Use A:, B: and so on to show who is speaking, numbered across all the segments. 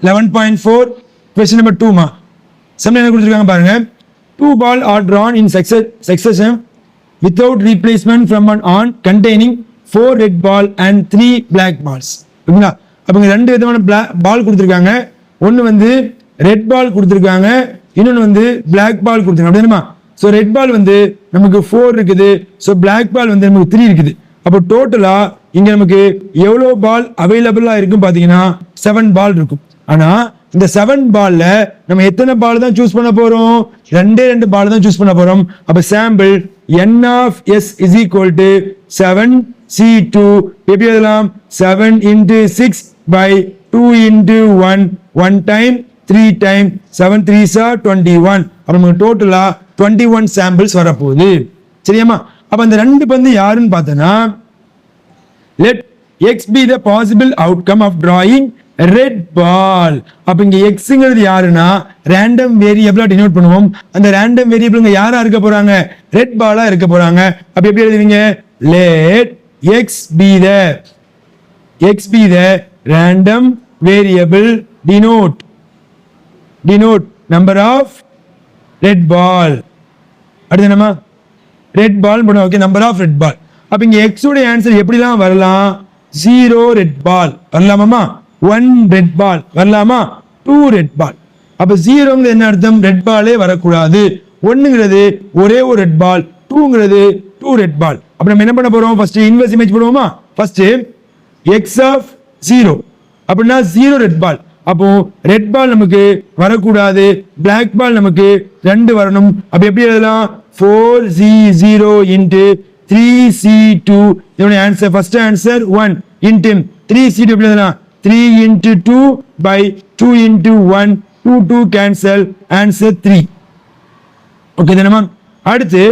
A: 11.4 question number 2 மா some என்ன கொடுத்திருக்காங்க பாருங்க. 2 ball are drawn in succession without replacement from an on containing 4 red ball and 3 black balls. ஓகேங்களா? அப்ப ரெண்டு விதமான பால் கொடுத்திருக்காங்க. ஒன்னு வந்து ரெட் பால் கொடுத்திருக்காங்க, இன்னொன்னு வந்து black ball கொடுத்திருக்காங்க. அப்படினா சோ ரெட் பால் வந்து நமக்கு 4 இருக்குது, சோ black ball வந்து நமக்கு 3 இருக்குது. அப்ப டோட்டலா இங்க நமக்கு எவ்வளவு பால் அவைலபிளா இருக்கும் பாத்தீங்கன்னா 7 பால் இருக்கும். ஆனா இந்த 7 பால்ல நம்ம எத்தனை பால் தான் சூஸ் பண்ண போறோம்? ரெண்டு பால் தான் சூஸ் பண்ண போறோம். அப்ப sample n of s is equal to 7c2 எப்படி எழுதலாம்? 7 into 6 by 2 into 1 time 3 time 7 3s are 21. அப்ப நமக்கு டோட்டலா 21 சாம்பிள்ஸ் வரப்போகுது. சரியாமா? அப்ப அந்த ரெண்டு பந்து யாருன்னு பார்த்தனா, let x be the possible outcome of drawing red ball. அப்ப இங்க xங்கிறது யாருன்னா ரேண்டம் வேரியபிளா டினோட் பண்ணுவோம். அந்த ரேண்டம் வேரியபிள்ங்க யாரா இருக்க போறாங்க? ரெட் பாலா இருக்க போறாங்க. அப்ப எப்படி எழுதுவீங்க? let x be the random variable denote number of red ball. அடுத்து என்னமா? ரெட் பால் போடுவோம். Okay, number of red ball. அப்ப இங்க x உடைய ஆன்சர் எப்படிலாம் வரலாம்? 0 ரெட் பால் வரலாமா? 1 ரெட் பால் வரலாமா? 2 ரெட் பால். அப்ப 0ங்கிறது என்ன அர்த்தம்? ரெட் பாலே வரக்கூடாது. 1ங்கிறது ஒரே ஒரு ரெட் பால், 2ங்கிறது 2 ரெட் பால். அப்ப நம்ம என்ன பண்ண போறோம்? ஃபர்ஸ்ட் இன்வெர்ஸ் இமேஜ் போடுவோமா? ஃபர்ஸ்ட் x ஆஃப் 0 அப்படின்னா 0 ரெட் பால். அப்போ ரெட் பால் நமக்கு வரக்கூடாது, பிளாக் பால் நமக்கு 2 வரணும். அப்ப எப்படி எழுதலாம்? 4c0 into 3c2. இதோட answer first answer 1 into 3c2 எப்படி எழுதலாம்? 3 into 2 by 2 into 1 2 cancel answer 3. Okay தானே? அடுத்து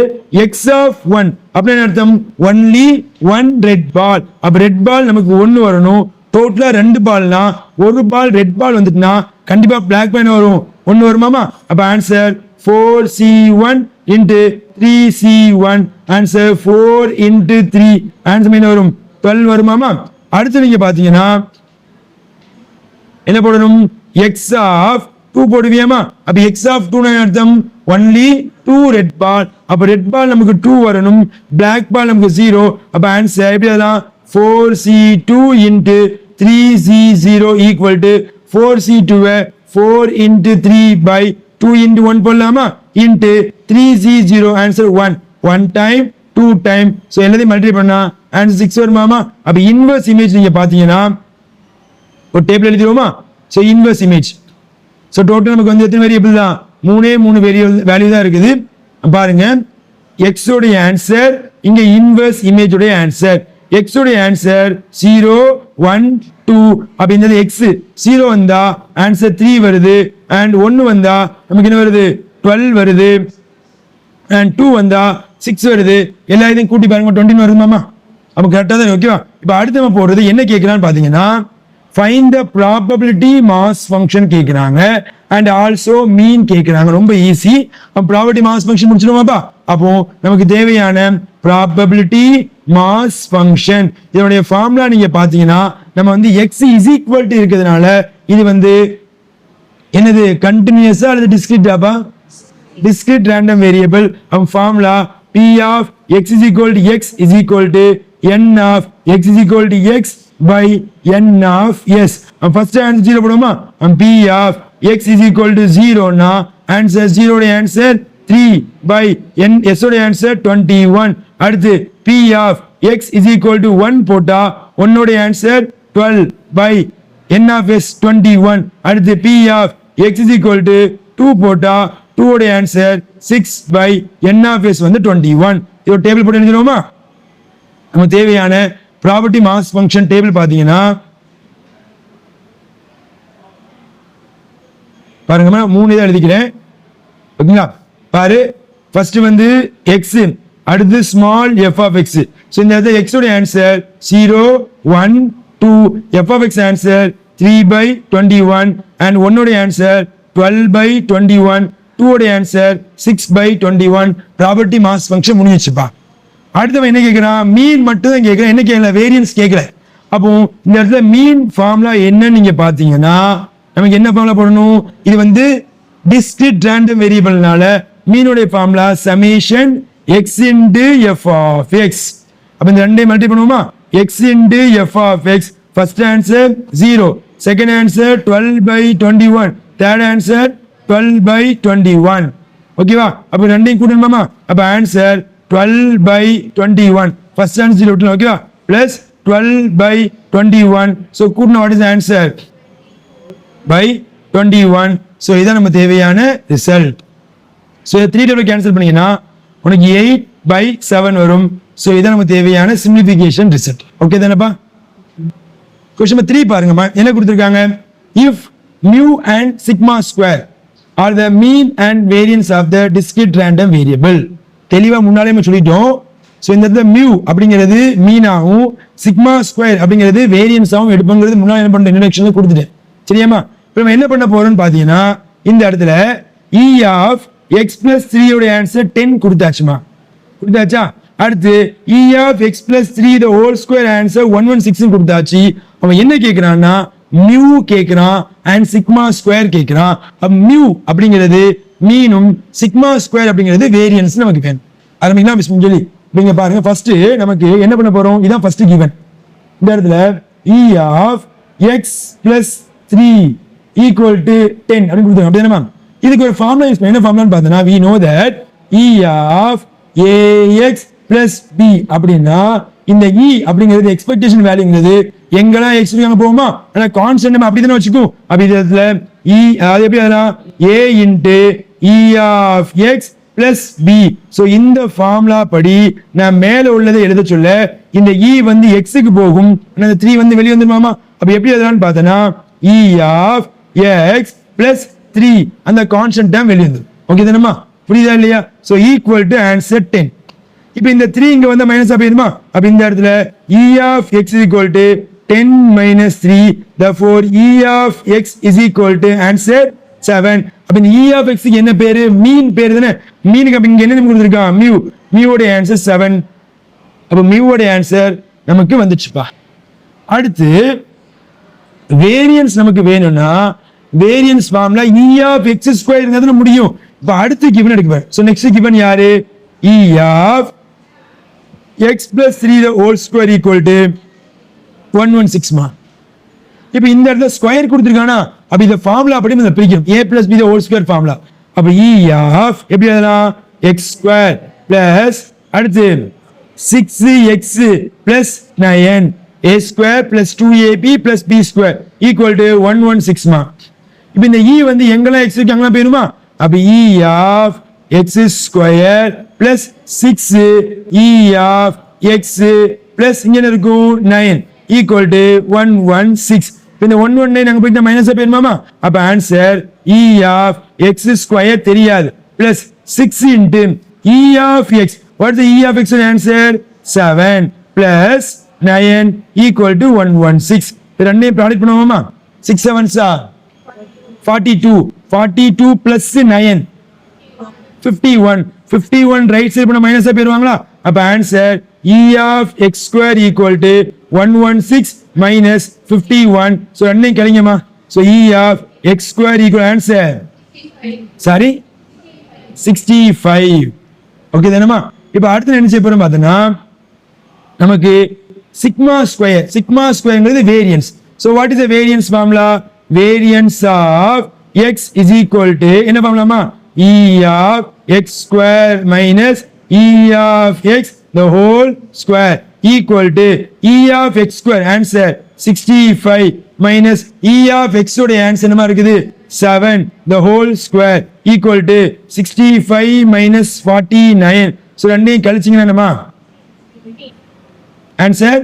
A: x of 1 அப்படி என்ன அர்த்தம்? only 1 red ball. அப்ப ரெட் பால் நமக்கு 1 வரணும். டோட்டலா 2 பால்னா ஒரு பால் ரெட் பால் வந்துட்டுனா கண்டிப்பா பிளாக் பால் வரும், 1 வருமாமா? அப்ப answer 4c1 into 3c1 answer 4 into 3 answer என்ன வரும்? 12 வருமாமா? அடுத்து நீங்க பாத்தீங்கன்னா என்ன போடணும்? x of 2 போடுவியாமா? அப்ப x of 2 னா அர்த்தம் only 2 ரெட் பால். அப்ப ரெட் பால் நமக்கு 2 வரணும், பிளாக் பால் நமக்கு 0. அப்ப ஆன்சர் எப்படி எழுதலாம்? 4c2 into 3c0 equal to 4c2 4 into 3 by 2 into 1 போடலாமா? into 3c0 answer 1 time 2 time. So எல்லாத்தையும் மல்டிப்ளை பண்ணா ஆன்சர் 6 வருமாமா? அப்ப இன்வெர்ஸ் இமேஜ் நீங்க பாத்தீங்கன்னா ஒரு டேபிள் எழுதிடுவோமா? So inverse image. So total நமக்கு வந்து எத்தனை வேரியபிள் தான்? 3 வேல்யூ தான் இருக்குது. பாருங்க, x உடைய ஆன்சர் இங்க இன்வெர்ஸ் இமேஜ் உடைய ஆன்சர். x உடைய ஆன்சர் 0 1 2. அப்ப இந்த x 0 வந்தா ஆன்சர் 3 வருது, and 1 வந்தா நமக்கு என்ன வருது? 12 வருது, and 2 வந்தா 6 வருது. எல்லா இதையும் கூட்டி பாருங்க 20 வருதுமாமா? அப்ப கரெக்டா தான். ஓகேவா? இப்ப அடுத்து நம்ம போடுறது என்ன கேட்கிறான்னு பாத்தீங்கன்னா, find the probability mass function கேக்குறாங்க, and also mean கேக்குறாங்க. ரொம்ப ஈஸி. probability mass function முடிச்சிடுவோமாப்பா? அப்போ நமக்கு தேவையான probability mass function இதனுடைய ஃபார்முலா நீங்க பாத்தீங்கன்னா நம்ம வந்து x is equal to இருக்கிறதுனால இது வந்து என்னது? கண்டினியூஸா அல்லது டிஸ்கிரீட்டாப்பா? Discrete random variable. Formula p of x is equal to x is equal to n of x is equal to x by n of s. First answer 0 போடுவோமா? p of x is equal to 0 னா answer 0 உடைய answer 3 by n s உடைய answer 21. அடுத்து p of x is equal to 1 போட்டா 1 உடைய answer 12 by n of s 21. அடுத்து p of x is equal to 2 போட்டா 2 உடைய answer 6 by n of s வந்து 21. இது ஒரு டேபிள் போட்டு எழுதிடுவோமா? நமக்கு தேவையான ப்ராபர்ட்டி மாஸ் ஃபங்க்ஷன் டேபிள் பாத்தீங்கன்னா பாருங்க, 3 இதை எழுதிக்கிறேன். ஓகேங்களா? பாரு, ஃபர்ஸ்ட் வந்து x, அடுத்து small f of x. So இந்த இடத்துல x உடைய answer 0 1 2, f of x answer 3 by 21, and 1 உடைய ஆன்சர் 12 by 21, 2 உடைய answer 6 by 21. Property mass function முடிஞ்சிச்சுப்பா. அடுத்து என்ன கேட்கிறான்? மீன் மட்டும் தான் கேட்கிறேன். என்ன கேட்கல? வேரியன்ஸ் கேட்கல. அப்போ இந்த இடத்துல மீன் ஃபார்முலா என்னன்னு நீங்க பாத்தீங்கன்னா நமக்கு என்ன ஃபார்முலா போடணும்? இது வந்து டிஸ்கிரீட் ரேண்டம் வேரியபிள்னால மீனுடைய formula summation x into f of x. அப்ப இந்த ரெண்டையும் மல்டி பண்ணுவோமா? X into f of x. First answer 0, second answer 12/21, third answer 12/21. ஓகேவா? அப்ப ரெண்டையும் கூட்டணுமா? அப்ப ஆன்சர் 12/21. ஃபர்ஸ்ட் ஆன்சர் விட்டுலாம். ஓகேவா? பிளஸ் 12/21. ஸோ கூட்டினா what is answer? by 21. So இதான் நம்ம தேவையான ரிசல்ட். ஸோ 3 டேபிள் கேன்சல் பண்ணீங்கன்னா உனக்கு 8/7 வரும். ஸோ இதான் நம்ம தேவையான சிம்பிளிஃபிகேஷன் ரிசல்ட். ஓகே தானப்பா? கொஸ்டின் நம்பர் 3 பாருங்கம்மா, என்ன கொடுத்துருக்காங்க? If mu and sigma square are the mean and variance of the discrete random variable. தெளிவா முன்னாலே நம்ம சொல்லிட்டோம். ஸோ இந்த இடத்துல மியூ அப்படிங்கிறது மீனாகவும் சிக்மா ஸ்கொயர் அப்படிங்கிறது வேரியன்ஸாகவும் எடுப்புங்கிறது முன்னாடி என்ன பண்ணுற இன்ட்ரடக்ஷன்ல கொடுத்துட்டேன். சரியாமா? இப்போ நம்ம என்ன பண்ண போறோம்னு பார்த்தீங்கன்னா இந்த இடத்துல இ ஆஃப் எக்ஸ் பிளஸ் 3 உடைய ஆன்சர் 10 கொடுத்தாச்சுமா. கொடுத்தாச்சா? அடுத்து E of x plus 3 the whole square answer 116 கொடுத்தாச்சு. அவன் என்ன கேட்கிறான்னா மியூ கேட்கிறான் அண்ட் சிக்மா ஸ்கொயர் கேட்கிறான். அப்ப மியூ அப்படிங்கிறது மீனும் சிக்மா ஸ்கொயர் அப்படிங்கிறது வேரியன்ஸ் நமக்கு வேணும். ஆரம்பிக்கலாம் பிஸ்மின் சொல்லி. நீங்க பாருங்க, ஃபர்ஸ்ட் நமக்கு என்ன பண்ண போறோம்? இதான் ஃபர்ஸ்ட் கிவன். இந்த இடத்துல E of x plus 3 equal to 10 அப்படின்னு கொடுத்தாங்க. அப்படி தானே மேம்? இதுக்கு ஒரு ஃபார்முலா யூஸ் பண்ணி என்ன ஃபார்முலான்னு பார்த்தோன்னா we know that e of ax plus b அப்படின்னா இந்த e அப்படிங்கிறது எக்ஸ்பெக்டேஷன் வேல்யூங்கிறது எங்கெல்லாம் x அங்க போகுமா ஆனா கான்ஸ்டன்ட் நம்ம அப்படி தானே வச்சுக்கோ. அப்படி இதுல e அது எப்படி அதெல்லாம் a into e of x plus b. So இந்த ஃபார்முலா படி நான் மேல உள்ளதை எழுத சொல்ல இந்த e வந்து x க்கு போகும், அந்த 3 வந்து வெளியே வந்துருமாமா. அப்ப எப்படி எழுதலாம்னு பார்த்தோன்னா e of x plus 3 அந்த கான்ஸ்டன்ட் டேர்ம் வெளியே வந்துடும். ஓகே தானேமா? புரியுதா இல்லையா? So equal to answer 10. இப்போ இந்த 3 இங்க வந்து மைனஸ் ஆகிடுமா? அப்ப இந்த இடத்துல e of x is equal to 10 minus 3. Therefore e of x is equal to answer 7. அப்ப இந்த e of x க்கு என்ன பேரு? மீன் பேரு தானே. மீனுக்கு அப்ப இங்க என்ன கொடுத்திருக்கான்? மியூ. மியூவோட ஆன்சர் 7. அப்ப மியூவோட ஆன்சர் நமக்கு வந்துச்சுப்பா. அடுத்து வேரியன்ஸ் நமக்கு வேணும்னா variance formula e of x square இருந்தா முடியும். இப்ப அடுத்து கிவன் எடுக்குவேன். சோ நெக்ஸ்ட் கிவன் யாரு? e of x plus 3 the whole square equal to 116 மா. இப்போ இந்த இடத்துல ஸ்கொயர் கொடுத்திருக்கானா அப்ப இந்த ஃபார்முலா அப்படி நம்ம பிரிக்கணும். a plus b the whole square formula. அப்ப e of எப்படி எழுதலாம்? x square plus அடுத்து 6x plus 9 a square plus 2ab plus b square equal to 116 மா. இப்போ இந்த e வந்து எங்கெல்லாம் x இருக்கு அங்கெல்லாம் போயிருமா? அப்ப e of x square plus 6 e of x plus இங்க என்ன இருக்கும் 9 equal to 116. இந்த 119 அங்க போயிட்டு மைனஸ் போயிருமாமா? அப்ப answer e of x square தெரியாது plus 6 into e of x. What is the e of x answer? 7 plus 9 equal to 116. ரெண்டையும் product பண்ணுவோமா? 6 7s 42. 42 plus 9 51. 51 ரைட் சைடு பண்ண மைனஸ் போயிருவாங்களா? அப்ப answer e of x square equal to 116 minus 51. So ரெண்டையும் கழிங்கமா. So e of x square equal answer sorry 65. Okay தானேமா? இப்போ அடுத்து என்ன செய்ய போறோம் பார்த்தோம்னா நமக்கு சிக்மா ஸ்கொயர். சிக்மா ஸ்கொயர்ங்கிறது variance. So what is the variance formula? Variance of x is equal to என்ன ஃபார்முலாமா? e of x square minus e of x the whole square equal to e of x square answer 65 minus e of x உடைய answer என்னமா இருக்குது? 7 the whole square equal to 65 minus 49. So ரெண்டையும் கழிச்சீங்கன்னா என்னமா? Answer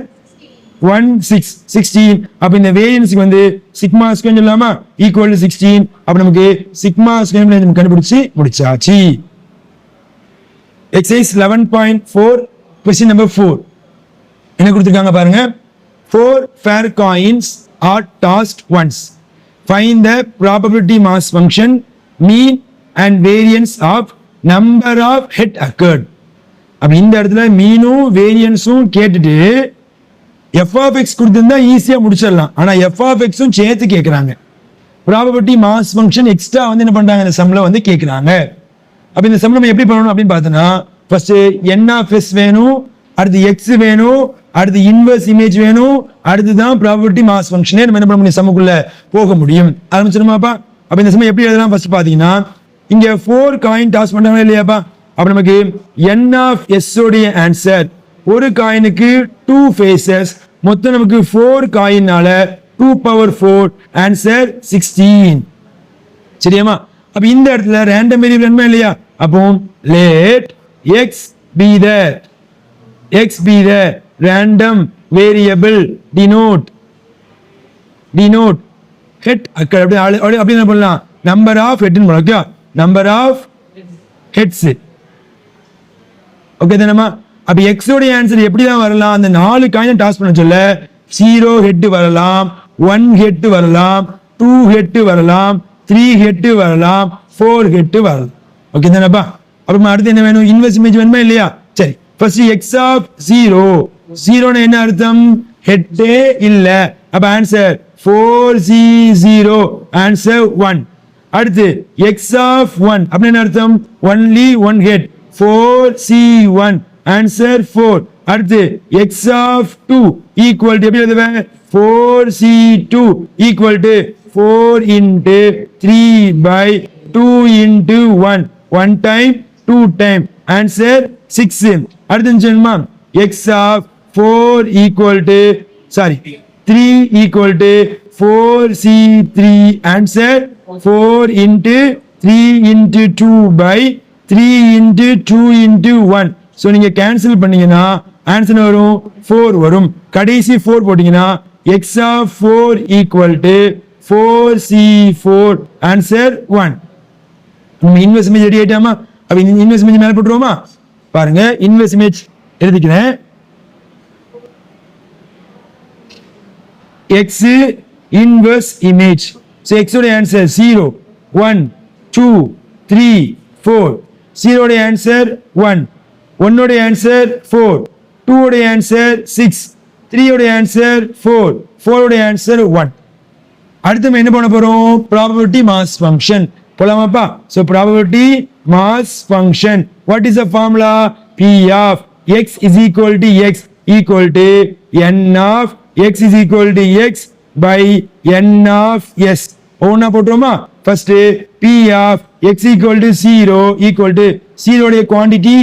A: 16. அப்ப இந்த வேரியன்ஸ்க்கு வந்து sigma square சொல்லலாமா? Equal to 16. அப்ப நமக்கு சிக்மா ஸ்கொயர் நம்ம கண்டுபிடிச்சு முடிச்சாச்சு. எக்ஸசைஸ் 11.4 क्वेश्चन நம்பர் 4 என்ன கொடுத்திருக்காங்க பாருங்க. 4 fair coins are tossed once. Find the probability mass function, mean and variance of number of head occurred. அப்ப இந்த இடத்துல மீனும் வேரியன்ஸும் கேட்டுட்டு f of x கொடுத்திருந்தா ஈஸியா முடிச்சிடலாம். ஆனா f of x சேர்த்து கேட்கறாங்க. ப்ராபபிலிட்டி மாஸ் ஃபங்க்ஷன் எக்ஸ்ட்ரா வந்து என்ன பண்றாங்க இந்த சம்ல வந்து கேட்குறாங்க. அப்ப இந்த சம் நம்ம எப்படி பண்ணணும் அப்படின்னு பார்த்தோன்னா ஃபர்ஸ்ட் என் ஆஃப் எஸ் வேணும், அடுத்து எக்ஸ் வேணும், அடுத்து இன்வெர்ஸ் இமேஜ் வேணும், அடுத்துதான் ப்ராபபிலிட்டி மாஸ் ஃபங்க்ஷனே நம்ம என்ன பண்ண முடியும் சம்முக்குள்ள போக முடியும். ஆரம்பிச்சிருமாப்பா. அப்ப இந்த சம் எப்படி எழுதலாம் ஃபர்ஸ்ட் பாத்தீங்கன்னா இங்க 4 காயின் டாஸ் பண்றாங்களா இல்லையாப்பா. அப்ப நமக்கு என் ஆஃப் எஸ் உடைய ஆன்சர் ஒரு காயினுக்கு 2 ஃபேஸஸ், மொத்தம் நமக்கு 4 காயினால 2 பவர் 4 ஆன்சர் 16. சரியாமா. அப்ப இந்த இடத்துல ரேண்டம் வேரியபிள் என்ன இல்லையா, அப்போ let x be the random variable denote head அப்படி என்ன பண்ணலாம் number of head okay, number of heads okay தானேமா. அப்ப எக்ஸ் உடைய ஆன்சர் எப்படி தான் வரலாம், அந்த 4 காயின் டாஸ் பண்ண சொல்ல 0 ஹெட் வரலாம், 1 ஹெட் வரலாம், 2 ஹெட் வரலாம், 3 ஹெட் வரலாம், 4 ஹெட் வரலாம். ஓகே தானேப்பா. அப்புறமா அடுத்து என்ன வேணும், இன்வெர்ஸ் இமேஜ் வேணுமா இல்லையா. சரி ஃபர்ஸ்ட் எக்ஸ் ஆஃப் 0 என்ன அர்த்தம், ஹெட்டே இல்ல. அப்ப ஆன்சர் 4c0 ஆன்சர் 1. அடுத்து எக்ஸ் ஆஃப் 1 அப்படின்னு என்ன அர்த்தம், ஒன்லி 1 ஹெட் 4c1 ஆன்சர் 4. அடுத்து எக்ஸ் ஆஃப் 2 ஈக்குவல் டு எப்படி எழுதுவேன் 4c2 equal to 4 into 3 by 2 into 1 1 time 2 time answer 6. அடுத்து சொல்லுமா x of 4 equal to 3 equal to 4c3 answer 4 into 3 into 2 by 3 into 2 into 1. So நீங்க cancel பண்ணீங்கன்னா answer வரும் 4 வரும். கடைசி 4 போட்டீங்கன்னா x of 4 equal to 4c4 answer 1. நம்ம inverse image ready ஆயிட்டாமா. அப்ப இன்வெர்ஸ் இமேஜ் மேல போட்டுருவோமா பாருங்க. இன்வெர்ஸ் இமேஜ் எழுதிக்கிறேன். X inverse image. So X உடைய ஆன்சர் 0 1 2 3 4. 0 உடைய ஆன்சர் 1, 1 உடைய ஆன்சர் 4, 2 உடைய ஆன்சர் 6, 3 உடைய ஆன்சர் 4, 4 உடைய ஆன்சர் 1. அடுத்து நம்ம என்ன பண்ண போறோம், ப்ராபபிலிட்டி மாஸ் ஃபங்க்ஷன் போலாமாப்பா. So probability mass function what is the formula, p of x is equal to x equal to n of x is equal to x by n of s. ஒவ்வொன்றா போட்டுருமா. First p of x equal to 0 equal to 0 உடைய quantity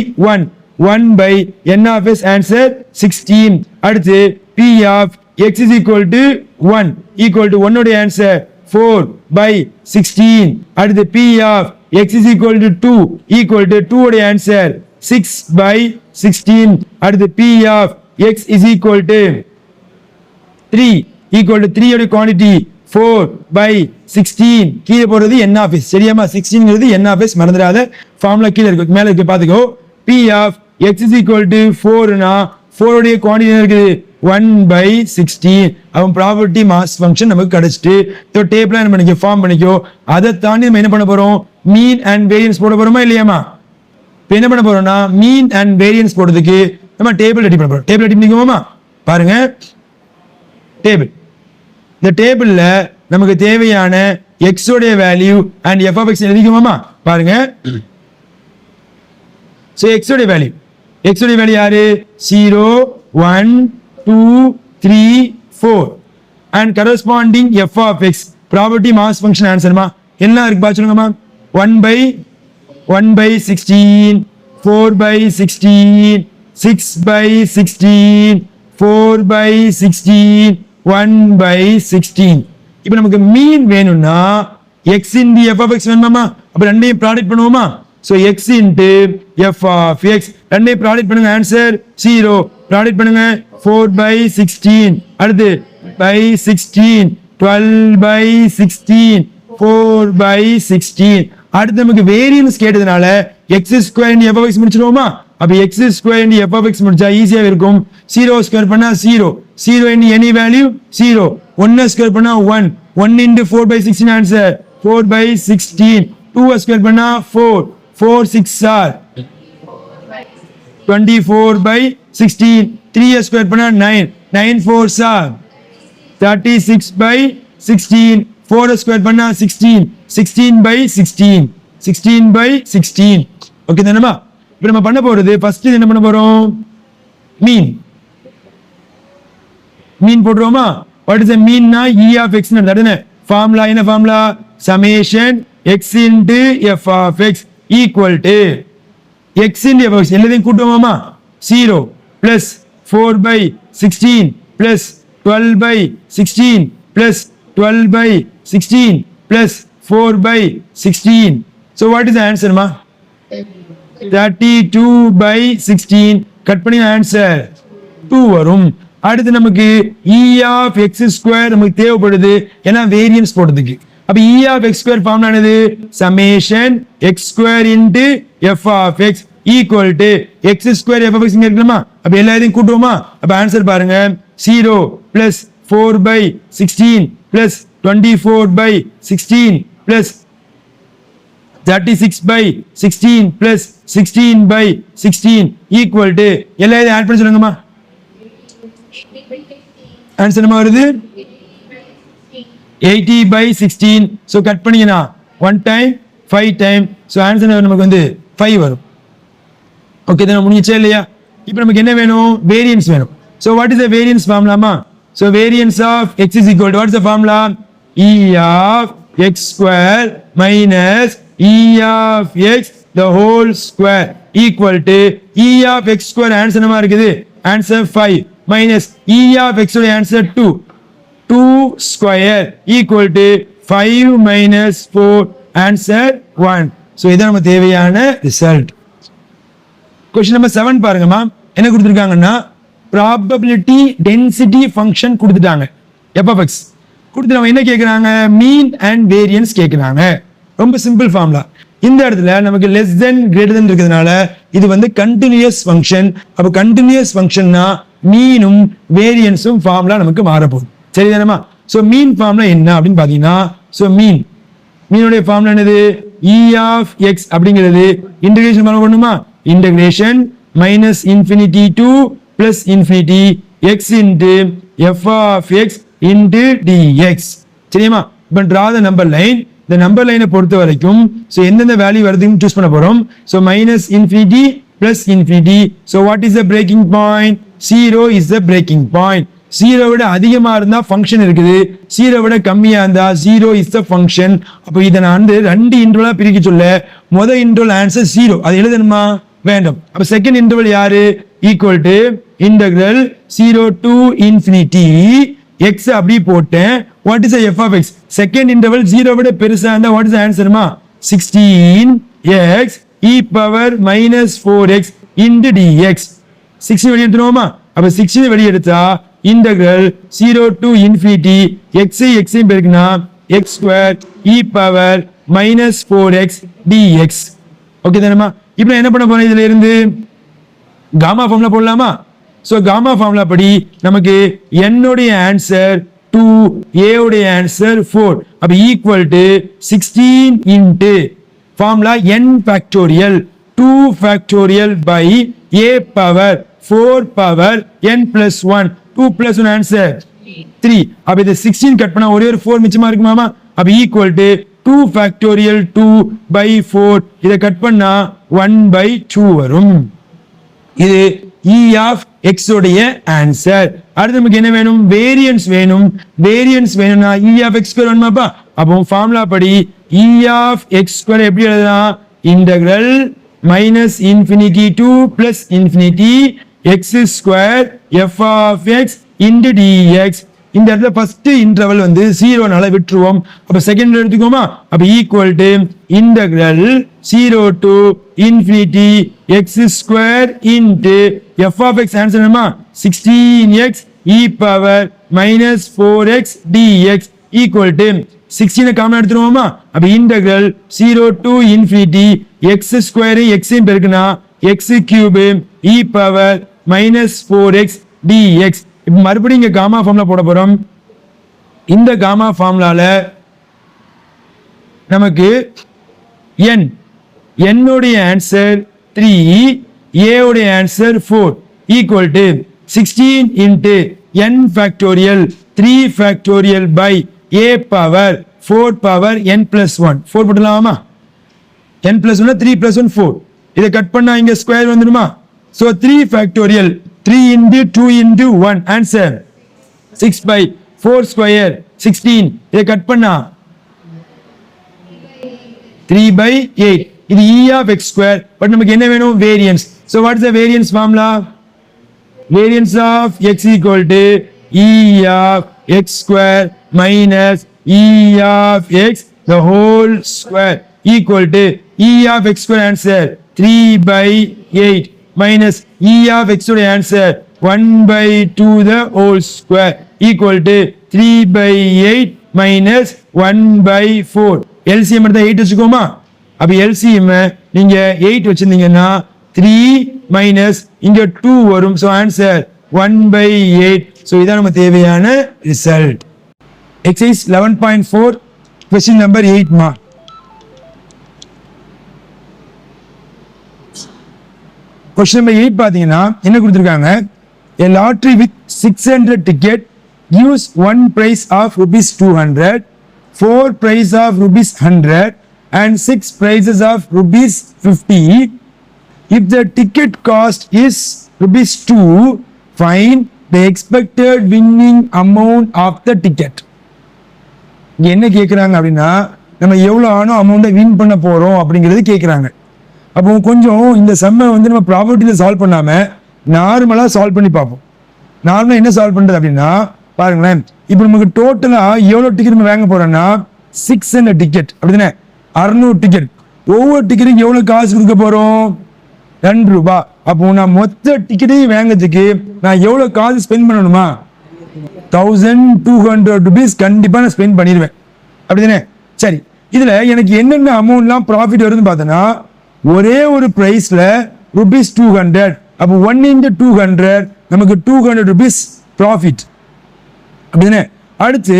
A: 1 by n of s answer 16. அடுத்து p of x is equal to 1 equal to 1 உடைய answer 4 by 16. அடுத்து p of x is equal to 2 equal to 2 உடைய answer 6 by 16. அடுத்து p of x is equal to 3 equal to 3 உடைய quantity 4 by 16. கீழே போடுறது n of s. சரியாமா. 16ங்கிறது n of s மறந்துடாத. Formula கீழே இருக்கு, மேல இருக்கு பாத்துக்கோ. p of x is equal to 4 னா 4 உடைய குவாண்டிட்டி இருக்குது 1 by 16. அவன் ப்ராபபிலிட்டி மாஸ் ஃபங்க்ஷன் நமக்கு கிடைச்சிட்டு இந்த டேபிள என்ன பண்ணிக்கோ ஃபார்ம் பண்ணிக்கோ. அதை தாண்டி நம்ம என்ன பண்ண போறோம், மீன் அண்ட் வேரியன்ஸ் போட போறோமா இல்லையாமா. இப்போ என்ன பண்ண போறோம்னா மீன் அண்ட் வேரியன்ஸ் போடுறதுக்கு நம்ம டேபிள் ரெடி பண்ண போறோம். டேபிள் ரெடி பண்ணிக்கோமா பாருங்க. டேபிள், இந்த டேபிள்ல நமக்கு தேவையான x உடைய value and f of x எழுதிக்குவோமா பாருங்க. சோ x உடைய வேல்யூ யாரு 0 1 2 3 4 and corresponding f of x probability mass function ஆன்சர்மா என்ன இருக்கு பாருங்கம்மா. 1 by 16 4 by 16 6 by 16 4 by 16 1 by 16. இப்போ நமக்கு மீன் வேணும்னா x into f of x வேணுமாமா. அப்ப ரெண்டையும் ப்ராடக்ட் பண்ணுவோமா. So x into f of x ரெண்டையும் ப்ராடக்ட் பண்ணுங்க ஆன்சர் 0. ப்ராடக்ட் பண்ணுங்க 4 by 16 அடுத்து by 16 12 by 16 4 by 16. அடுத்து நமக்கு வேரியன்ஸ் கேட்டதுனால x square into f of x முடிச்சிடுவோமா. அப்ப x square into f of x முடிச்சா ஈஸியா இருக்கும். 0 ஸ்கொயர் பண்ணா 0 into any value 0 1 ஸ்கொயர் பண்ணா 1 1 into 4 by 16 answer 4 by 16. 2 square பண்ணா 4 4 6 are 24 by 16. 3 ஸ்கொயர் பண்ணா 9 9 4 are 36 by 16. 4 ஸ்கொயர் பண்ணா 16 16 by 16 ஓகே தானேமா இப்போ நம்ம பண்ண போறது ஃபர்ஸ்ட் என்ன பண்ண போறோம் மீன் போடுறோமா what is the mean na e of x னு அதானே ஃபார்முலா என்ன formula summation x into f of x equal to x into f of x எல்லாத்தையும் கூட்டுவோமா 0 plus 4 by 16 plus 12 by 16 plus 12 by 16 plus 4 by 16 so what is the answer ma 32 by 16 cut பண்ணி answer 2 வரும் அடுத்து நமக்கு e of x square நமக்கு தேவைப்படுது ஏன்னா variance போடுறதுக்கு அப்ப e of x square formula என்னது summation x square into f of x equal to x square f of x இங்க இருக்குமா அப்ப எல்லாத்தையும் கூட்டுவோமா அப்ப ஆன்சர் பாருங்க 0 plus 4 by 16 plus 24 by 16 plus 36 by 16 plus 16 by 16 equal to எல்லாத்தையும் ஆட் பண்ணி சொல்லுங்கம்மா ஆன்சர் என்ன வருது 80 by 16 so கட் பண்ணீங்கனா 1 time 5 time so ஆன்சர் நமக்கு வந்து 5 வரும் ஓகே then முடிஞ்சே இல்லையா இப்போ நமக்கு என்ன வேணும் வேரியன்ஸ் வேணும் so what is the variance formula ma so variance of x is equal to what is the formula e of x square minus e of x the whole square equal to e of x square answer என்னமா இருக்குது answer 5 minus e of x உடைய answer 2 square equal to 5 minus 4 answer 1 so இதான் நம்ம தேவையான result question number 7 பாருங்கம்மா என்ன கொடுத்திருக்காங்கன்னா probability density function கொடுத்துட்டாங்க f of x கொடுத்து நம்ம என்ன கேக்குறாங்க மீன் அண்ட் வேரியன்ஸ் கேக்குறாங்க ரொம்ப சிம்பிள் ஃபார்முலா இந்த இடத்துல நமக்கு less than greater than இருக்கிறதுனால இது வந்து கண்டினியூஸ் ஃபங்க்ஷன் அப்ப கண்டினியூஸ் ஃபங்க்ஷன்னா மீனும் வேரியன்ஸும் ஃபார்முலா நமக்கு மாற போகுது சரிதானமா சோ மீன் ஃபார்முலா என்ன அப்படினு பாத்தீங்கன்னா சோ மீனுடைய ஃபார்முலா என்னது e of x அப்படிங்கிறது இன்டகிரேஷன் பண்ணணுமா integration minus infinity to plus infinity x into f of x into dx சரிமா இப்போ draw the number line the number line பொறுத்த வரைக்கும் so எந்தெந்த வேல்யூ வருதுன்னு சூஸ் பண்ண போறோம் so minus infinity plus infinity so what is the breaking point 0 is the breaking point 0 விட அதிகமா இருந்தா ஃபங்க்ஷன் இருக்குது 0 விட கம்மியா இருந்தா 0 is the function அப்ப இத நான் வந்து ரெண்டு இன்டர்வலா பிரிக்க சொல்ல முதல் இன்டர்வல் ஆன்சர் 0 அது எழுதணுமா வேண்டாம் அப்ப செகண்ட் இன்டர்வல் யாரு equal to integral 0 to infinity x அப்படி போட்டேன் what is the f of x second interval 0 விட பெருசா இருந்தா what is the answer மா 16x e power minus 4x into dx 16 வெளிய எடுத்துறோமா அப்ப 16 வெளிய எடுத்தா integral 0 to infinity x பெருக்குனா x square e power minus 4x dx okay தானேமா இப்போ என்ன பண்ண போறோம் இதுல இருந்து காமா ஃபார்முலா போடலாமா சோ காமா ஃபார்முலா படி நமக்கு n உடைய ஆன்சர் 2 a உடைய ஆன்சர் 4 அப்ப equal to 16 into formula n factorial 2 factorial by a power 4 power n plus 1 2 plus 1 answer 3 அப்ப இது 16 கட் பண்ணா ஒரே ஒரு 4 மிச்சமா இருக்குமாமா அப்ப ஈக்குவல் டு 2 ஃபேக்டோரியல் 2 by 4 இத கட் பண்ணா 1 by 2 வரும் இது e of x உடைய ஆன்சர் அடுத்து நமக்கு என்ன வேணும் வேரியன்ஸ் வேணும்னா e of x ஸ்கொயர் வேணுமாப்பா அப்போ ஃபார்முலா படி e of x ஸ்கொயர் எப்படி எழுதலாம் integral minus infinity to plus infinity x square f of x into dx இந்த இடத்துல ஃபர்ஸ்ட் இன்டர்வல் வந்து 0 னால விட்டுருவோம் அப்ப செகண்ட் எடுத்துக்கோமா அப்ப equal to integral 0 to infinity x square into f of x answer என்னமா 16x e power minus 4x dx equal to 16 common எடுத்துருவோமா அப்ப integral 0 to infinity x square x பெருக்குனா x cube e power minus 4x dx இப்போ மறுபடியும் இங்க gamma formula போட போறோம் இந்த gamma ஃபார்முலால நமக்கு n உடைய ஆன்சர் 3 a உடைய answer 4 equal to 16 into n factorial 3 factorial by a power 4 power n plus 1 4 போடலாமா n plus 1 3 plus 1 4 இதை கட் பண்ணா இங்க ஸ்கொயர் வந்துடுமா so 3 factorial 3 into 2 into 1 answer 6 by 4 square 16 இதை கட் பண்ணா 3 by 8 இது e of x square but நமக்கு என்ன வேணும் variance so what is the variance formula variance of x equal to e of x square minus e of x the whole square equal to e of x square answer 3 by 8 minus e of x square answer 1 by 2 the whole square equal to 3 by 8 minus 1 by 4 LCM எடுத்தா 8 வச்சுக்கோமா அப்ப LCM நீங்க 8 வச்சிருந்தீங்கன்னா 3 minus இங்க 2 வரும் so answer 1 by 8 so இதான் நம்ம தேவையான result exercise 11.4 question number 8 ma question number 8 பாத்தீங்கன்னா என்ன கொடுத்திருக்காங்க a lottery with 600 ticket gives one prize of rupees 200 4 prize of rupees 100 and 6 prizes of rupees 50 if the ticket cost is rupees 2 find the expected winning amount of the ticket இங்க என்ன கேக்குறாங்க அப்படின்னா நம்ம எவ்வளவு ஆனோ அமௌண்ட்டை வின் பண்ண போறோம் அப்படிங்கிறது கேக்குறாங்க அப்போ கொஞ்சம் இந்த சம்மை வந்து நம்ம ப்ராபர்ட்டில சால்வ் பண்ணாம நார்மலா சால்வ் பண்ணி பார்ப்போம் நார்மலா என்ன சால்வ் பண்றது அப்படின்னா பாருங்களேன் இப்போ நமக்கு டோட்டலா எவ்வளவு டிக்கெட் நம்ம வாங்க போறோம்னா 600 டிக்கெட் அப்படிதானே 600 டிக்கெட் ஒவ்வொரு டிக்கெட்டுக்கு எவ்வளவு காசு கொடுக்க போறோம் 2 ரூபாய் அப்போ நான் மொத்த டிக்கெட்டையும் வாங்குறதுக்கு நான் எவ்வளவு காசு ஸ்பெண்ட் பண்ணணுமா 1200 rupees கண்டிப்பா நான் ஸ்பெண்ட் பண்ணிடுவேன் அப்படிதானே சரி இதுல எனக்கு என்னென்ன அமௌண்ட்லாம் ப்ராஃபிட் வருதுன்னு பார்த்தோன்னா ஒரே ஒரு பிரைஸ்ல rupees 200 அப்போ 1 into 200 நமக்கு 200 rupees ப்ராஃபிட் அப்படிதானே அடுத்து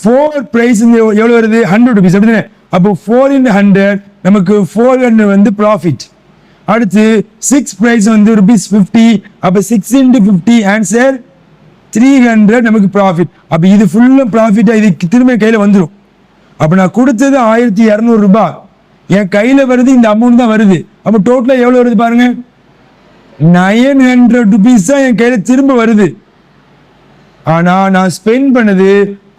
A: 4 பிரைஸ் எவ்வளவு வருது 100 rupees அப்படிதானே அப்போ 4 into 100 நமக்கு 400 வந்து ப்ராஃபிட் அடுத்து 6 பிரைஸ் வந்து rupees 50 அப்போ 6 into 50 ஆன்சர் 300 நமக்கு ப்ராஃபிட் அப்ப இது ஃபுல்லா ப்ராஃபிட்டா இது திரும்ப கையில வந்துடும் அப்ப நான் கொடுத்தது 1200 ரூபாய் என் கையில வருது இந்த அமௌண்ட் தான் வருது அப்ப டோட்டலா எவ்வளவு வருது பாருங்க 900 rupees தான் என் கையில திரும்ப வருது ஆனா நான் ஸ்பெண்ட் பண்ணது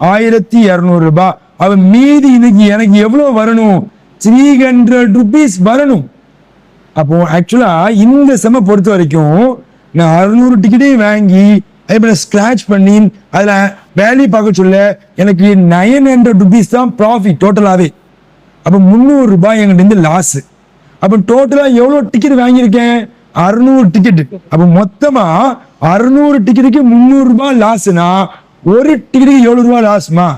A: 1200 ரூபாய் அப்ப மீதி இன்னைக்கு எனக்கு எவ்வளவு வரணும் 300 rupees வரணும் அப்போ ஆக்சுவலா இந்த செம பொறுத்த வரைக்கும் நான் 600 டிக்கெட்டையும் வாங்கி அதே ஸ்கிராச் பண்ணி அதுல வேல்யூ பார்க்க சொல்ல எனக்கு 900 rupees தான் ப்ராஃபிட் டோட்டலாவே அப்ப 300 ரூபாய் என்கிட்ட இருந்து லாஸ் அப்ப டோட்டலா எவ்வளவு டிக்கெட் வாங்கியிருக்கேன் 600 டிக்கெட் அப்ப மொத்தமா 600 டிக்கெட்டுக்கு 300 ரூபாய் லாஸ்னா ஒரு டிக்கெட்டுக்கு எவ்வளவு ரூபாய் லாஸ்மா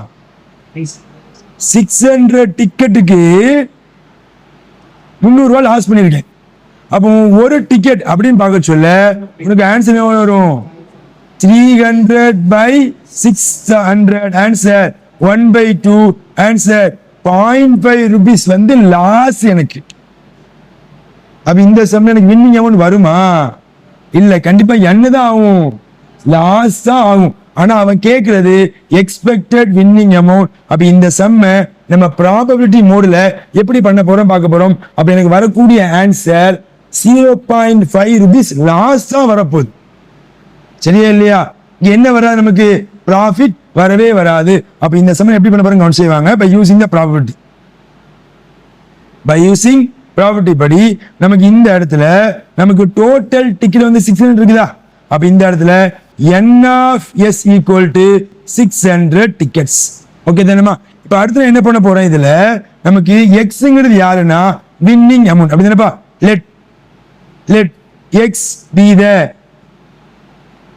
A: 600 டிக்கெட்டுக்கு 300 ரூபாய் லாஸ் பண்ணிருக்கேன் அப்போ ஒரு டிக்கெட் அப்படின்னு பார்க்க சொல்ல உனக்கு ஆன்சர் எவ்வளவு வரும் 300 by 600 answer 1 by 2 answer 0.5 rupees வந்து லாஸ் எனக்கு அப்ப இந்த சமயம் எனக்கு வின்னிங் அமௌண்ட் வருமா இல்ல கண்டிப்பா என்னதான் ஆகும் லாஸ் தான் ஆகும் ஆனா அவன் கேக்குறது எக்ஸ்பெக்டட் வின்னிங் அமௌண்ட் அப்ப இந்த சம்ம நம்ம ப்ராபபிலிட்டி மோட்ல எப்படி பண்ண போறோம் பார்க்க போறோம் அப்ப எனக்கு வரக்கூடிய ஆன்சர் 0.5 rupees லாஸ் தான் வரப்போகுது சரியா இல்லையா என்ன வராது நமக்கு ப்ராஃபிட் வரவே வராது அப்ப இந்த சமயம் எப்படி பண்ண போறோம் கவுண்ட் செய்வாங்க by using the probability by using probability படி நமக்கு இந்த இடத்துல நமக்கு டோட்டல் டிக்கெட் வந்து 600 இருக்குதா அப்ப இந்த இடத்துல n of s equal to 600 tickets okay தானேமா இப்ப அடுத்து என்ன பண்ண போறோம் இதுல நமக்கு xங்கிறது யாருன்னா வின்னிங் அமௌண்ட் அப்படி தானேப்பா let x be the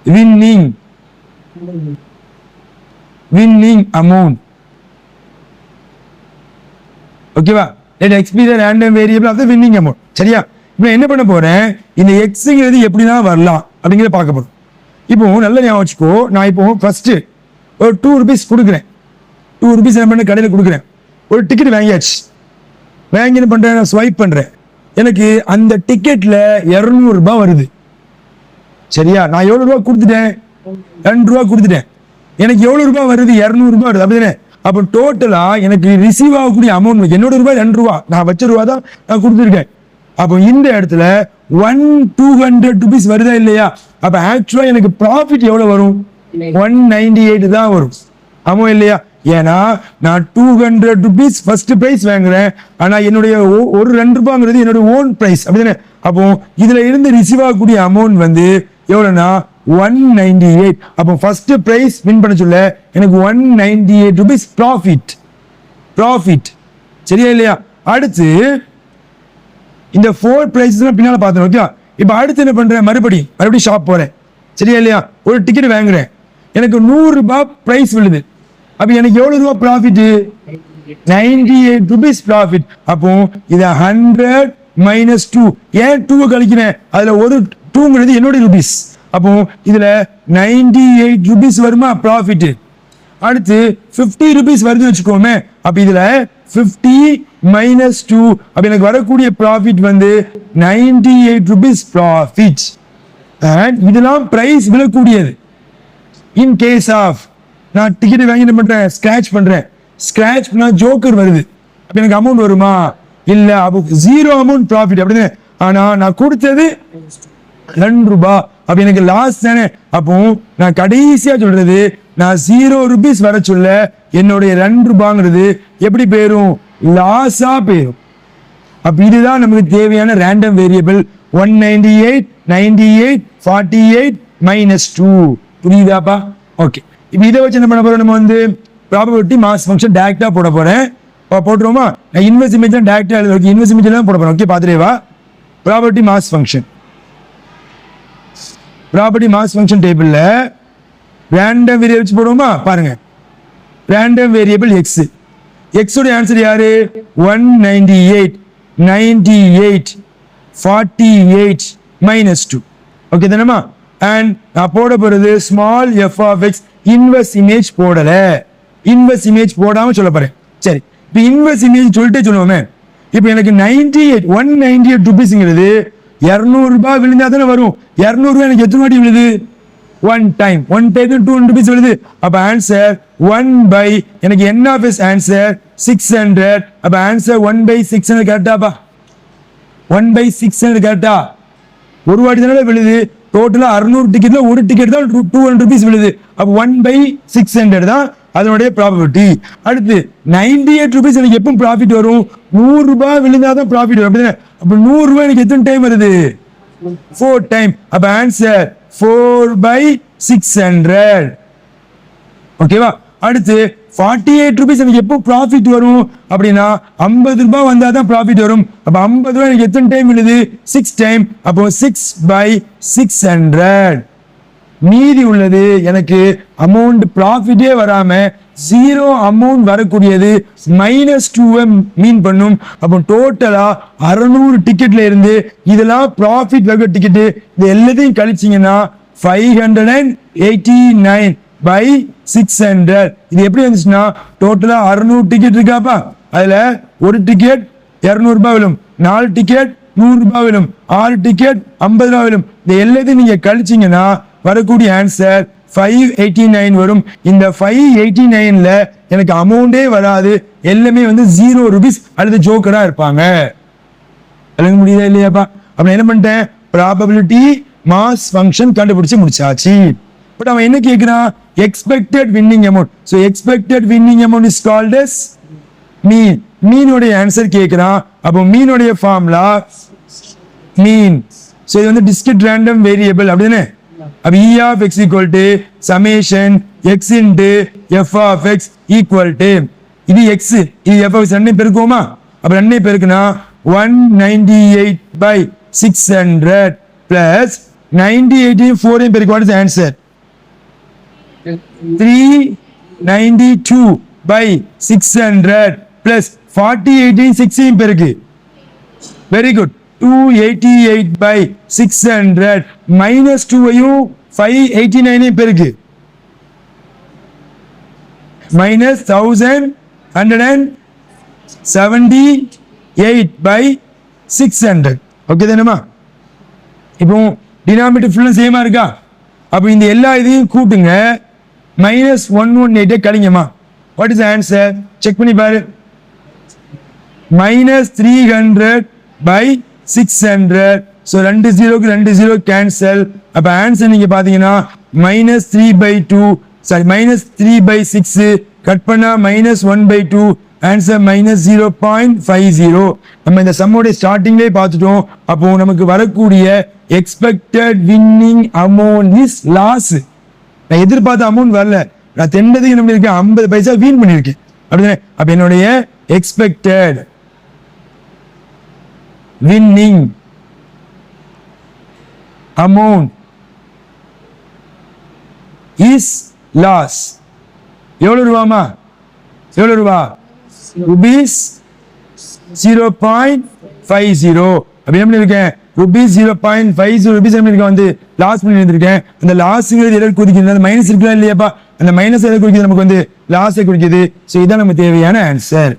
A: winning amount ஓகேவா let x be the random variable of the winning amount சரியா இப்போ என்ன பண்ண போறேன் இந்த xங்கிறது எப்படிதான் வரலாம் அப்படிங்கறத பார்க்க போறோம் இப்போ நல்ல ஞாபகம் வச்சுக்கோ நான் இப்போ ஃபர்ஸ்ட் ஒரு 2 rupees கொடுக்குறேன் 2 rupees என்ன பண்ண கடையில் கொடுக்குறேன் ஒரு டிக்கெட் வாங்கியாச்சு வாங்கி என்ன பண்றேன் நான் ஸ்வைப் பண்றேன் எனக்கு அந்த டிக்கெட்ல 200 ரூபாய் வருது சரியா நான் எவ்வளவு ரூபாய் கொடுத்துட்டேன் 2 ரூபாய் கொடுத்துட்டேன் எனக்கு எவ்வளவு ரூபாய் வருது 200 ரூபாய் வருது அப்படிதானே அப்போ டோட்டலா எனக்கு ரிசீவ் ஆகக்கூடிய அமௌண்ட் என்னோட ரூபாய் 2 ரூபா, நான் வச்ச ரூபா தான் நான் கொடுத்துருக்கேன். அப்போ இந்த இடத்துல 200 rupees வருதா இல்லையா? அப்ப ஆக்சுவலா எனக்கு ப்ராஃபிட் எவ்வளவு வரும்? 198 தான் வரும். ஆமா இல்லையா? ஏன்னா நான் 200 rupees ஃபர்ஸ்ட் பிரைஸ் வாங்குறேன், ஆனா என்னுடைய ஒரு 2 ரூபாங்கிறது என்னுடைய ஓன் பிரைஸ் அப்படிதானே. அப்போ இதுல இருந்து ரிசீவ் ஆகக்கூடிய அமௌண்ட் வந்து எவ்வளவுனா 198. அப்போ ஃபர்ஸ்ட் பிரைஸ் வின் பண்ண சொல்ல எனக்கு 198 rupees ப்ராஃபிட். சரியா இல்லையா? அடுத்து இந்த 4 பிரைஸஸ் பின்னால பார்த்தோம். ஓகே, இப்போ அடுத்து என்ன பண்றேன்? மறுபடியும் ஷாப் போறேன். சரியா இல்லையா? ஒரு டிக்கெட் வாங்குறேன், எனக்கு 100 ரூபாய் பிரைஸ் விழுது. அப்ப எனக்கு எவ்வளவு ரூபாய் ப்ராஃபிட்? 98 rupees profit. அப்போ இத 100 minus 2, ஏன் 2 கழிக்கிறேன்? அதுல ஒரு 2ங்கிறது என்னோட ரூபீஸ். அப்போ இதுல 98 rupees வருமா ப்ராஃபிட். அடுத்து 50 rupees வருதுன்னு வச்சுக்கோமே. அப்ப இதுல 50 minus 2, அப்ப எனக்கு வரக்கூடிய ப்ராஃபிட் வந்து 98 rupees ப்ராஃபிட். அண்ட் இதெல்லாம் பிரைஸ் விழக்கூடியது. இன் கேஸ் ஆஃப் நான் டிக்கெட் வாங்கி என்ன பண்றேன்? ஸ்கிராச் பண்ணா ஜோக்கர் வருது. அப்ப எனக்கு அமௌண்ட் வருமா? இல்ல. அப்போ 0 அமௌண்ட் ப்ராஃபிட் அப்படின்னு. ஆனா நான் கொடுத்தது 2 ரூபாய், அப்ப எனக்கு லாஸ் தானே. அப்போ நான் கடைசியா சொல்றது, நான் 0 rupees வர சொல்ல என்னுடைய 2 ரூபாங்கிறது எப்படி போயிரும்? லாஸா போயிரும். அப்ப இதுதான் நமக்கு தேவையான ரேண்டம் வேரியபிள் 198, 98, 48 minus 2. புரியுதாப்பா? ஓகே, இப்போ இதை வச்சு என்ன பண்ண போறோம்? நம்ம வந்து ப்ராபபிலிட்டி மாஸ் ஃபங்க்ஷன் டைரக்டா போட போறேன். போட்டுருவோமா? நான் இன்வெர்ஸ் இமேஜ் தான் டைரக்டா எழுதுறேன். இன்வெர்ஸ் இமேஜ் தான் போட போறேன். ஓகே, பாத்துட்டேவா? ப்ராபபிலிட்டி மாஸ் ஃபங்க்ஷன் டேபிள்ல ரேண்டம் வேரியபிள்ஸ் போடுவோமா? பாருங்க, ரேண்டம் வேரியபிள் எக்ஸ் உடைய ஆன்சர் யாரு? 198, 98, 48 minus 2. ஓகே தானேமா? அண்ட் நான் போட போறது small f of x. Inverse image போடல, இன்வெர்ஸ் இமேஜ் போடாம சொல்ல போறேன். சரி, இப்போ இன்வெர்ஸ் இமேஜ் சொல்லிட்டே சொல்லுவோமே. இப்போ எனக்கு 198 rupeesங்கிறது 200 ரூபாய் விழுந்தா தானே வரும். 200 ரூபாய் எனக்கு எத்தனை வாட்டி விழுது? ஒன் டைம் 200 rupees விழுது. அப்ப ஆன்சர் 1 எனக்கு n of s ஆன்சர் 600. அப்ப ஆன்சர் 1/600 கரெக்டாப்பா? 1/600 கரெக்டா? ஒரு வாட்டி தானே விழுது. டோட்டலா 600 டிக்கெட்ல ஒரு டிக்கெட் தான் 200 rupees விழுது. அப்ப 1/600 தான் அதனுடைய ப்ராபபிலிட்டி. அடுத்து 98 rupees எனக்கு எப்போ ப்ராஃபிட் வரும்? 100 ரூபாய் விழுந்தாதான் ப்ராஃபிட் வரும். அப்படிதானே? அப்ப 100 ரூபாய் எனக்கு எத்தனை டைம் வருது? 4 டைம். அப்ப ஆன்சர் 4/600. ஓகேவா? அடுத்து 48 rupees எனக்கு எப்போ ப்ராஃபிட் வரும் அப்படின்னா 50 ரூபாய் வந்தாதான் ப்ராஃபிட் வரும். அப்ப 50 ரூபாய் எனக்கு எத்தனை டைம் விழுது? 6 டைம். அப்போ 6/600. மீதி உள்ளது எனக்கு அமௌண்ட் ப்ராஃபிட்டே வராம 0 அமௌண்ட் வரக்கூடியது -2 மீன் பண்ணும். அப்போ டோட்டலா 600 டிக்கெட்ல இருந்து இதெல்லாம் ப்ராஃபிட் வர டிக்கெட் இது எல்லாத்தையும் கழிச்சீங்கன்னா 589/600. இது எப்படி வந்துச்சுன்னா டோட்டலா 600 டிக்கெட் இருக்காப்பா, அதுல ஒரு டிக்கெட் 200 ரூபாய் விழும், 4 டிக்கெட் 100 ரூபாய் விழும், 6 டிக்கெட் 50 ரூபாய் விழும். இது எல்லாத்தையும் நீங்க கழிச்சீங்கன்னா வரக்கூடிய ஆன்சர் 589 வரும். இந்த 589ல எனக்கு அமௌண்டே வராது, எல்லாமே வந்து 0 rupees அல்லது ஜோக்கரா இருப்பாங்க. எழுத முடியுதா இல்லையாப்பா? அப்ப என்ன பண்ணிட்டேன்? ப்ராபபிலிட்டி மாஸ் ஃபங்க்ஷன் கண்டுபிடிச்சு முடிச்சாச்சு. பட் அவன் என்ன கேட்கிறான்? Expected winning amount. So expected winning amount is called as mean. மீனுடைய ஆன்சர் கேட்கிறான். அப்போ மீனுடைய ஃபார்முலா மீன். ஸோ இது வந்து டிஸ்கிரிட் ரேண்டம் வேரியபிள் அப்படிதானே. அப்ப E of x equal to summation x into f of x equal to இது x, இது f of x ரெண்டையும் பெருக்குவோமா? அப்ப ரெண்டையும் பெருக்குனா 198/600 plus 98 4 பெருக்கு. What is answer? 392/600 plus 48 6 பெருக்கு. Very good. 288/600 -2 589 பெருக்கு -1178/600. ஓகே தானேமா? இப்போ டினாமினேட்டர் ஃபுல்லா சேமா இருக்கா? அப்போ இந்த எல்லா இதையும் கூட்டுங்க, -118 கழிங்கம்மா. வாட் இஸ் ஆன்சர் செக் பண்ணி பாரு -300 by 600 ஸோ 2 ஜீரோக்கு 2 ஜீரோ கேன்சல் அப்போ ஆன்சர் நீங்க பாத்தீங்கன்னா -3/2 சாரி -3/6 கட் பண்ணா -1/2 ஆன்சர் -0.50 நம்ம இந்த சம்மோடைய ஸ்டார்டிங்லேயே பார்த்துட்டோம் அப்போ நமக்கு வரக்கூடிய expected winning amount is loss நான் எதிர்பார்த்த அமௌண்ட் வரல நான் தென்னதுக்கு நம்ம இருக்கேன் 50 பைசா வீண் பண்ணியிருக்கேன் அப்படிதானே அப்ப என்னுடைய expected winning amount is loss எவ்வளவு ரூபாமா எவ்வளவு ரூபா rupees 0.50 அப்படி என்ன இருக்கேன் rupees 0.50 rupees என்ன வந்து லாஸ் பண்ணி இருந்திருக்கேன் அந்த லாஸ்ங்கிறது எதை குறிக்குது அந்த மைனஸ் இருக்குல்ல இல்லையாப்பா அந்த மைனஸ் எதை குறிக்குது நமக்கு வந்து லாஸை குறிக்குது ஸோ இதான் நமக்கு தேவையான ஆன்சர்